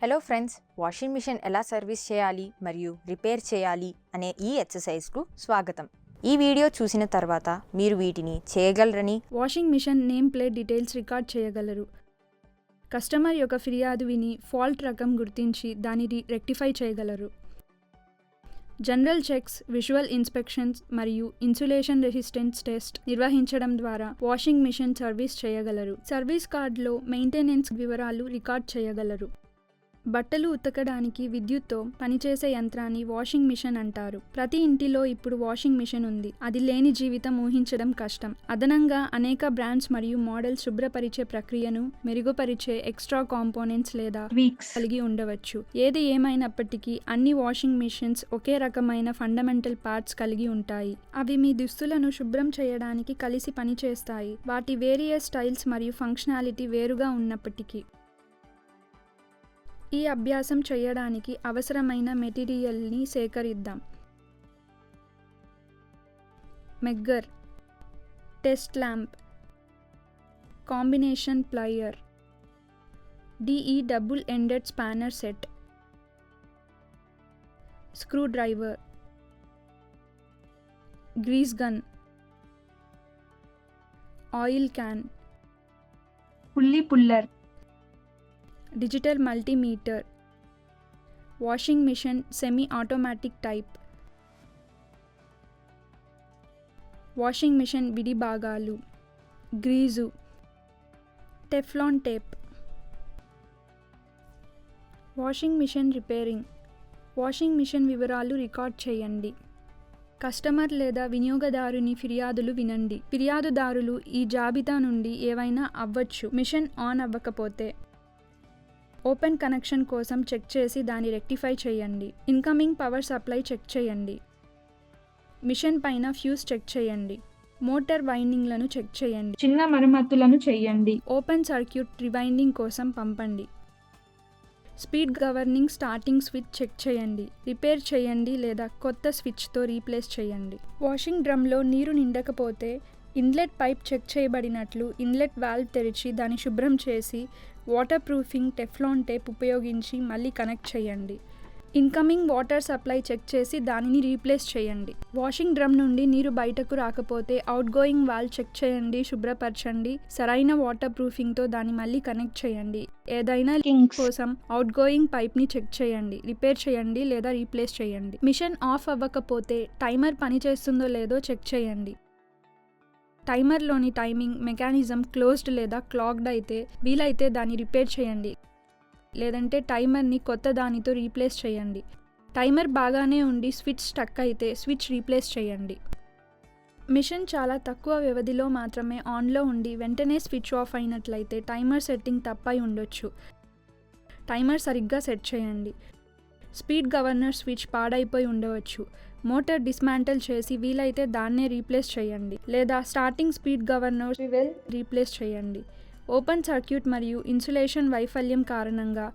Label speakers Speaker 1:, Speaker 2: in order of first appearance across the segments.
Speaker 1: Hello friends, washing machine ఎలా service చేయాలి మరియు రిపేర్ చేయాలి అనే ఈ ఎక్సర్సైజ్కు స్వాగతం. ఈ వీడియో చూసిన తర్వాత మీరు వీటిని చేయగలరని,
Speaker 2: washing machine name plate details record చేయగలరు. కస్టమర్ యొక్క ఫిర్యాదు విని ఫాల్ట్ రకం గుర్తించి దానిని రెక్టిఫై చేయగలరు. జనరల్ చెక్స్, విజువల్ ఇన్స్పెక్షన్స్ మరియు ఇన్సులేషన్ రెసిస్టెన్స్ టెస్ట్ నిర్వహించడం ద్వారా వాషింగ్ మిషన్ సర్వీస్ చేయగలరు. సర్వీస్ కార్డులో మెయింటెనెన్స్ వివరాలు రికార్డ్ చేయగలరు. బట్టలు ఉతకడానికి విద్యుత్తో పనిచేసే యంత్రాన్ని వాషింగ్ మిషన్ అంటారు. ప్రతి ఇంటిలో ఇప్పుడు వాషింగ్ మిషన్ ఉంది. అది లేని జీవితం ఊహించడం కష్టం. అదనంగా అనేక బ్రాండ్స్ మరియు మోడల్స్ శుభ్రపరిచే ప్రక్రియను మెరుగుపరిచే ఎక్స్ట్రా కాంపోనెంట్స్ లేదా ట్వీక్స్ కలిగి ఉండవచ్చు. ఏది ఏమైనప్పటికీ అన్ని వాషింగ్ మిషన్స్ ఒకే రకమైన ఫండమెంటల్ పార్ట్స్ కలిగి ఉంటాయి. అవి మీ దుస్తులను శుభ్రం చేయడానికి కలిసి పనిచేస్తాయి. వాటి వేరియస్ స్టైల్స్ మరియు ఫంక్షనాలిటీ వేరుగా ఉన్నప్పటికీ. ఈ అభ్యాసం చేయడానికి అవసరమైన మెటీరియల్ని సేకరిద్దాం. Megger, test lamp, combination plier, DE double ended spanner set, screw driver, grease gun, oil can,
Speaker 3: pulley puller,
Speaker 2: digital multimeter, washing machine semi automatic type, washing machine విడి భాగాలు, grease, Teflon tape. Washing machine repairing. Washing machine వివరాలు record చేయండి. Customer లేదా వినియోగదారుని ఫిర్యాదులు వినండి. ఫిర్యాదుదారులు ఈ జాబితా నుండి ఏవైనా అవ్వచ్చు. మిషన్ ఆన్ అవ్వకపోతే ఓపెన్ కనెక్షన్ కోసం చెక్ చేసి దాన్ని రెక్టిఫై చేయండి. ఇన్కమింగ్ పవర్ సప్లై చెక్ చేయండి. మిషన్ పైన ఫ్యూజ్ చెక్ చేయండి. మోటార్ వైండింగ్లను చెక్ చేయండి.
Speaker 3: చిన్న మరమ్మతులను చేయండి.
Speaker 2: ఓపెన్ సర్క్యూట్ రివైండింగ్ కోసం పంపండి. Speed governing starting switch check చేయండి. రిపేర్ చేయండి లేదా కొత్త స్విచ్తో రీప్లేస్ చేయండి. వాషింగ్ డ్రమ్లో నీరు నిండకపోతే ఇన్లెట్ పైప్ చెక్ చేయబడినట్లు ఇన్లెట్ వాల్వ్ తెరిచి దాన్ని శుభ్రం చేసి వాటర్ ప్రూఫింగ్ టెఫ్లాన్ టేప్ ఉపయోగించి మళ్ళీ కనెక్ట్ చేయండి. ఇన్కమింగ్ వాటర్ సప్లై చెక్ చేసి దానిని రీప్లేస్ చేయండి. వాషింగ్ డ్రమ్ నుండి నీరు బయటకు రాకపోతే అవుట్ గోయింగ్ వాల్వ్ చెక్ చేయండి, శుభ్రపరచండి. సరైన వాటర్ ప్రూఫింగ్తో దాన్ని మళ్ళీ కనెక్ట్ చేయండి. ఏదైనా లీక్ కోసం అవుట్ గోయింగ్ పైప్ని చెక్ చేయండి, రిపేర్ చేయండి లేదా రీప్లేస్ చేయండి. మిషన్ ఆఫ్ అవ్వకపోతే టైమర్ పనిచేస్తుందో లేదో చెక్ చేయండి. టైమర్లోని టైమింగ్ మెకానిజం క్లోజ్డ్ లేదా క్లాగ్డ్ అయితే వీలైతే దాన్ని రిపేర్ చేయండి, లేదంటే టైమర్ని కొత్త దానితో రీప్లేస్ చేయండి. టైమర్ బాగానే ఉండి స్విచ్ స్టక్ అయితే స్విచ్ రీప్లేస్ చేయండి. మిషన్ చాలా తక్కువ వ్యవధిలో మాత్రమే ఆన్లో ఉండి వెంటనే స్విచ్ ఆఫ్ అయినట్లయితే టైమర్ సెట్టింగ్ తప్పై ఉండొచ్చు. టైమర్ సరిగ్గా సెట్ చేయండి. స్పీడ్ గవర్నర్ స్విచ్ పాడైపోయి ఉండవచ్చు. మోటార్ డిస్మాంటిల్ చేసి వీలైతే దాన్నే రీప్లేస్ చేయండి, లేదా స్టార్టింగ్ స్పీడ్ గవర్నర్ రీప్లేస్ చేయండి. ఓపెన్ సర్క్యూట్ మరియు ఇన్సులేషన్ వైఫల్యం కారణంగా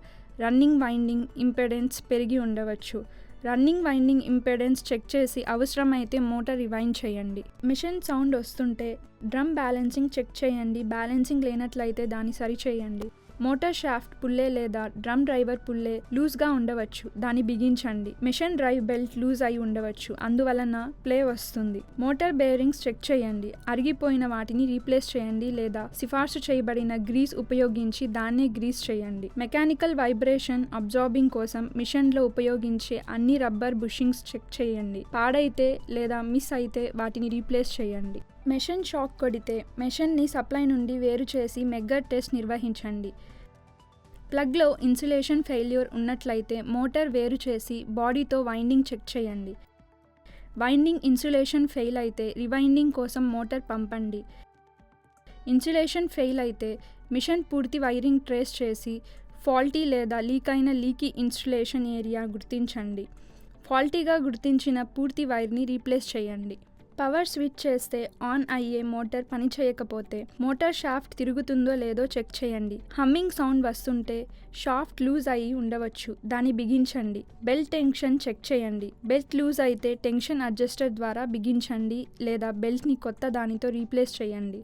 Speaker 2: రన్నింగ్ వైండింగ్ ఇంపెడెన్స్ పెరిగి ఉండవచ్చు. రన్నింగ్ వైండింగ్ ఇంపెడెన్స్ చెక్ చేసి అవసరమైతే మోటార్ రివైండ్ చేయండి. మిషన్ సౌండ్ వస్తుంటే డ్రమ్ బ్యాలెన్సింగ్ చెక్ చేయండి. బ్యాలెన్సింగ్ లేనట్లయితే దాన్ని సరిచేయండి. మోటార్ షాఫ్ట్ పుల్లే లేదా డ్రమ్ డ్రైవర్ పుల్లే లూజ్గా ఉండవచ్చు, దాన్ని బిగించండి. మిషన్ డ్రైవ్ బెల్ట్ లూజ్ అయి ఉండవచ్చు, అందువలన ప్లే వస్తుంది. మోటార్ బేరింగ్స్ చెక్ చేయండి. అరిగిపోయిన వాటిని రీప్లేస్ చేయండి లేదా సిఫార్సు చేయబడిన గ్రీస్ ఉపయోగించి దాన్నే గ్రీస్ చేయండి. మెకానికల్ వైబ్రేషన్ అబ్జార్బింగ్ కోసం మిషన్లో ఉపయోగించే అన్ని రబ్బర్ బుషింగ్స్ చెక్ చేయండి. పాడైతే లేదా మిస్ అయితే వాటిని రీప్లేస్ చేయండి. మెషిన్ షాక్ కొడితే మెషిన్ని సప్లై నుండి వేరు చేసి మెగ్గర్ టెస్ట్ నిర్వహించండి. ప్లగ్లో ఇన్సులేషన్ ఫెయిల్యూర్ ఉన్నట్లయితే మోటార్ వేరు చేసి బాడీతో వైండింగ్ చెక్ చేయండి. వైండింగ్ ఇన్సులేషన్ ఫెయిల్ అయితే రివైండింగ్ కోసం మోటార్ పంపండి. ఇన్సులేషన్ ఫెయిల్ అయితే మిషన్ పూర్తి వైరింగ్ ట్రేస్ చేసి ఫాల్టీ లేదా లీక్ అయిన లీకీ ఇన్సులేషన్ ఏరియా గుర్తించండి. ఫాల్టీగా గుర్తించిన పూర్తి వైర్ని రీప్లేస్ చేయండి. పవర్ స్విచ్ చేస్తే ఆన్ అయ్యే మోటార్ పనిచేయకపోతే మోటార్ షాఫ్ట్ తిరుగుతుందో లేదో చెక్ చేయండి. హమ్మింగ్ సౌండ్ వస్తుంటే షాఫ్ట్ లూజ్ అయి ఉండవచ్చు, దాన్ని బిగించండి. బెల్ట్ టెన్షన్ చెక్ చేయండి. బెల్ట్ లూజ్ అయితే టెన్షన్ అడ్జస్టర్ ద్వారా బిగించండి లేదా బెల్ట్ని కొత్త దానితో రీప్లేస్ చేయండి.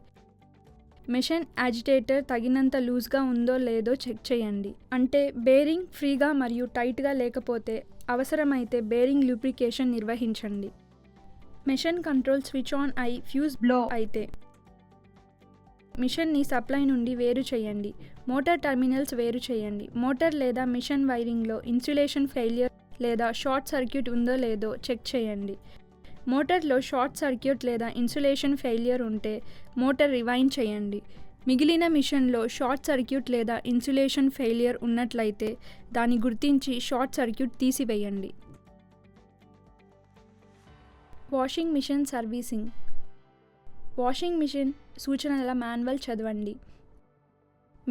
Speaker 2: మెషిన్ యాజిటేటర్ తగినంత లూజ్గా ఉందో లేదో చెక్ చేయండి. అంటే బేరింగ్ ఫ్రీగా మరియు టైట్గా లేకపోతే అవసరమైతే బేరింగ్ లూబ్రికేషన్ నిర్వహించండి. మెషిన్ కంట్రోల్ స్విచ్ ఆన్ అయి ఫ్యూజ్ బ్లో అయితే మిషన్ని సప్లై నుండి వేరు చేయండి. మోటార్ టెర్మినల్స్ వేరు చేయండి. మోటార్ లేదా మిషన్ వైరింగ్లో ఇన్సులేషన్ ఫెయిల్యూర్ లేదా షార్ట్ సర్క్యూట్ ఉందో లేదో చెక్ చేయండి. మోటార్లో షార్ట్ సర్క్యూట్ లేదా ఇన్సులేషన్ ఫెయిల్యూర్ ఉంటే మోటార్ రివైండ్ చేయండి. మిగిలిన మిషన్లో షార్ట్ సర్క్యూట్ లేదా ఇన్సులేషన్ ఫెయిల్యూర్ ఉన్నట్లయితే దాన్ని గుర్తించి షార్ట్ సర్క్యూట్ తీసివేయండి. Washing machine servicing. Washing machine సూచనల మాన్యువల్ చదవండి.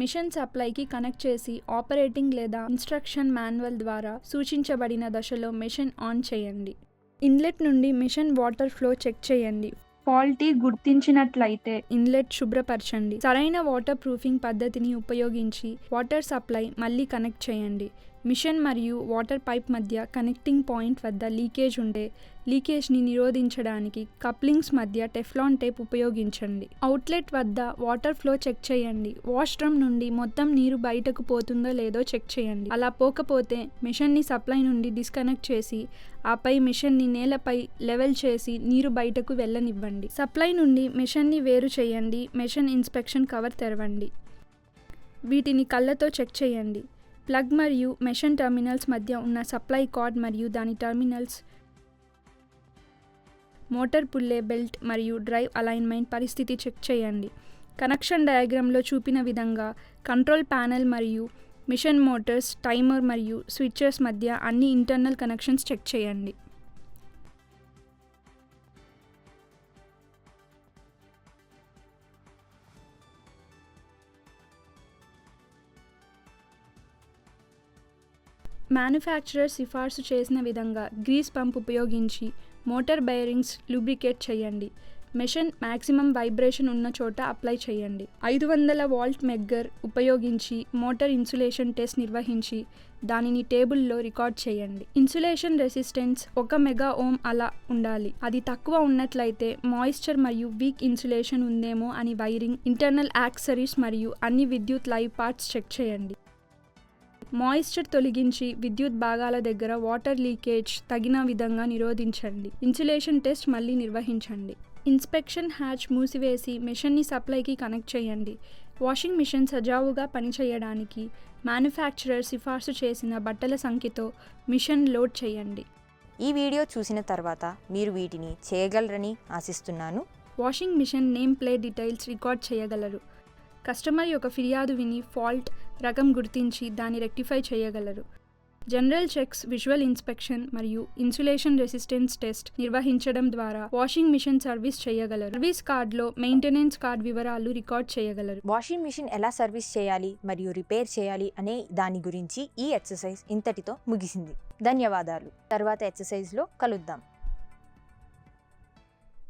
Speaker 2: మిషన్ సప్లైకి కనెక్ట్ చేసి ఆపరేటింగ్ లేదా ఇన్స్ట్రక్షన్ మాన్యువల్ ద్వారా సూచించబడిన దశలో మిషన్ ఆన్ చేయండి. ఇన్లెట్ నుండి మిషన్ వాటర్ ఫ్లో చెక్ చేయండి.
Speaker 3: ఫాల్టీ గుర్తించినట్లయితే
Speaker 2: ఇన్లెట్ శుభ్రపరచండి. సరైన వాటర్ ప్రూఫింగ్ పద్ధతిని ఉపయోగించి వాటర్ సప్లై మళ్ళీ కనెక్ట్ చేయండి. మిషన్ మరియు వాటర్ పైప్ మధ్య కనెక్టింగ్ పాయింట్ వద్ద లీకేజ్ ఉంటే లీకేజ్ని నిరోధించడానికి కప్లింగ్స్ మధ్య టెఫ్లాన్ టేప్ ఉపయోగించండి. అవుట్లెట్ వద్ద వాటర్ ఫ్లో చెక్ చేయండి. వాష్ డ్రమ్ నుండి మొత్తం నీరు బయటకు పోతుందో లేదో చెక్ చేయండి. అలా పోకపోతే మిషన్ని సప్లై నుండి డిస్కనెక్ట్ చేసి ఆపై మిషన్ని నేలపై లెవెల్ చేసి నీరు బయటకు వెళ్ళనివ్వండి. సప్లై నుండి మిషన్ని వేరు చేయండి. మిషన్ ఇన్స్పెక్షన్ కవర్ తెరవండి. వీటిని కళ్ళతో చెక్ చేయండి. ప్లగ్ మరియు మెషిన్ టెర్మినల్స్ మధ్య ఉన్న సప్లై కార్డ్ మరియు దాని టెర్మినల్స్, మోటార్ పుల్లే బెల్ట్ మరియు డ్రైవ్ అలైన్మెంట్ పరిస్థితి చెక్ చేయండి. కనెక్షన్ డయాగ్రామ్లో చూపిన విధంగా కంట్రోల్ ప్యానెల్ మరియు మిషన్ మోటార్స్, టైమర్ మరియు స్విచెస్ మధ్య అన్ని ఇంటర్నల్ కనెక్షన్స్ చెక్ చేయండి. మ్యానుఫ్యాక్చరర్ సిఫార్సు చేసిన విధంగా గ్రీస్ పంప్ ఉపయోగించి మోటార్ బేరింగ్స్ లూబ్రికేట్ చేయండి. మెషిన్ మ్యాక్సిమం వైబ్రేషన్ ఉన్న చోట అప్లై చేయండి. 500 వాల్ట్ మెగ్గర్ ఉపయోగించి మోటార్ ఇన్సులేషన్ టెస్ట్ నిర్వహించి దానిని టేబుల్లో రికార్డ్ చేయండి. ఇన్సులేషన్ రెసిస్టెన్స్ 1 మెగా ఓం అలా ఉండాలి. అది తక్కువ ఉన్నట్లయితే మాయిశ్చర్ మరియు వీక్ ఇన్సులేషన్ ఉందేమో అని వైరింగ్, ఇంటర్నల్ యాక్సెసరీస్ మరియు అన్ని విద్యుత్ లైవ్ పార్ట్స్ చెక్ చేయండి. మాయిశ్చర్ తొలగించి విద్యుత్ భాగాల దగ్గర వాటర్ లీకేజ్ తగిన విధంగా నిరోధించండి. ఇన్సులేషన్ టెస్ట్ మళ్ళీ నిర్వహించండి. ఇన్స్పెక్షన్ హ్యాచ్ మూసివేసి మిషన్ని సప్లైకి కనెక్ట్ చేయండి. వాషింగ్ మిషన్ సజావుగా పనిచేయడానికి మ్యానుఫ్యాక్చరర్ సిఫార్సు చేసిన బట్టల సంఖ్యతో మిషన్ లోడ్ చేయండి.
Speaker 1: ఈ వీడియో చూసిన తర్వాత మీరు వీటిని చేయగలరని ఆశిస్తున్నాను.
Speaker 2: Washing machine name plate details record చేయగలరు. కస్టమర్ యొక్క ఫిర్యాదు విని ఫాల్ట్ రకం గుర్తించి దాన్ని రెక్టిఫై చేయగలరు. జనరల్ చెక్స్, విజువల్ ఇన్స్పెక్షన్ మరియు ఇన్సులేషన్ రెసిస్టెన్స్ టెస్ట్ నిర్వహించడం ద్వారా వాషింగ్ మిషన్ సర్వీస్ చేయగలరు. సర్వీస్ కార్డులో మెయింటెనెన్స్ కార్డ్ వివరాలు రికార్డ్ చేయగలరు.
Speaker 1: వాషింగ్ మిషన్ ఎలా సర్వీస్ చేయాలి మరియు రిపేర్ చేయాలి అనే దాని గురించి ఈ ఎక్సర్సైజ్ ఇంతటితో ముగిసింది. ధన్యవాదాలు. తర్వాత ఎక్సర్సైజ్లో కలుద్దాం.